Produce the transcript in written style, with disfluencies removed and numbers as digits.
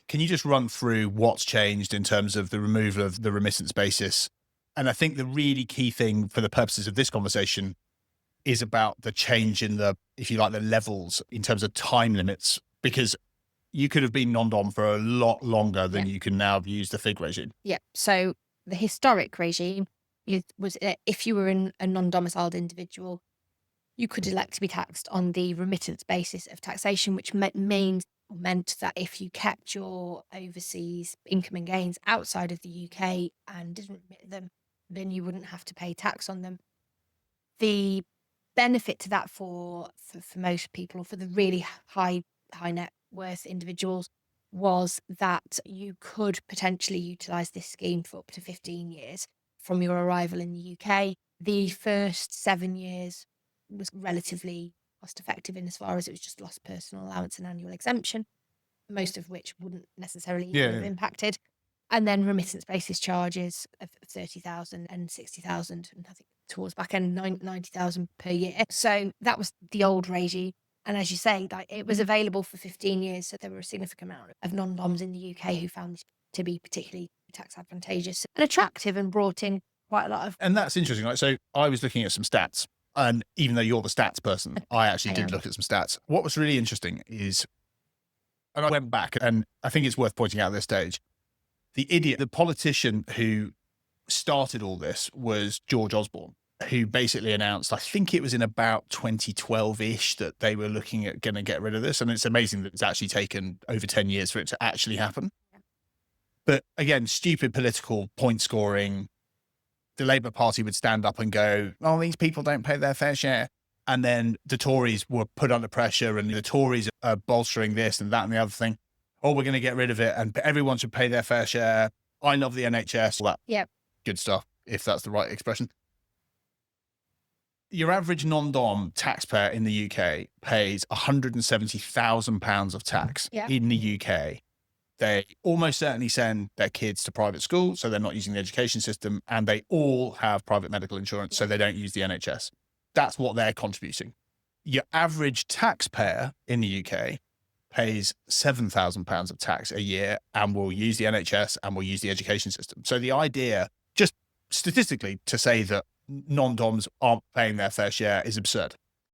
Can you just run through what's changed in terms of the removal of the remittance basis? And I think the really key thing for the purposes of this conversation is about the change in the, if you like, the levels in terms of time limits, because you could have been non-dom for a lot longer than Yeah. you can now use the FIG regime. Yeah. So the historic regime was if you were a non-domiciled individual, you could elect to be taxed on the remittance basis of taxation, which meant that if you kept your overseas income and gains outside of the UK and didn't remit them, then you wouldn't have to pay tax on them. The benefit to that for most people, or for the really high net worth individuals, was that you could potentially utilize this scheme for up to 15 years from your arrival in the UK. The first 7 years was relatively cost effective in as far as it was just lost personal allowance and annual exemption, most of which wouldn't necessarily even have Yeah. impacted. And then remittance basis charges of 30,000 and 60,000, and I think towards back end 90,000 per year. So that was the old regime. And as you say, like, it was available for 15 years. So there were a significant amount of non-doms in the UK who found this to be particularly tax advantageous and attractive, and brought in quite a lot of. And that's interesting. Like, so I was looking at some stats, and even though you're the stats person, I actually I did am. look at some stats. What was really interesting is, and I went back, and I think it's worth pointing out at this stage, the politician who started all this was George Osborne, who basically announced, I think it was in about 2012-ish, that they were looking at going to get rid of this. And it's amazing that it's actually taken over 10 years for it to actually happen. But again, stupid political point scoring. The Labour Party would stand up and go, oh, these people don't pay their fair share. And then the Tories were put under pressure, and the Tories are bolstering this and that and the other thing. Oh, we're going to get rid of it, and everyone should pay their fair share. I love the NHS, all that Yep. good stuff, if that's the right expression. Your average non-dom taxpayer in the UK pays £170,000 of tax Yeah. in the UK. They almost certainly send their kids to private school, so they're not using the education system, and they all have private medical insurance, so they don't use the NHS. That's what they're contributing. Your average taxpayer in the UK pays £7,000 of tax a year and will use the NHS and will use the education system. So the idea, just statistically, to say that non-doms aren't paying their fair share is absurd.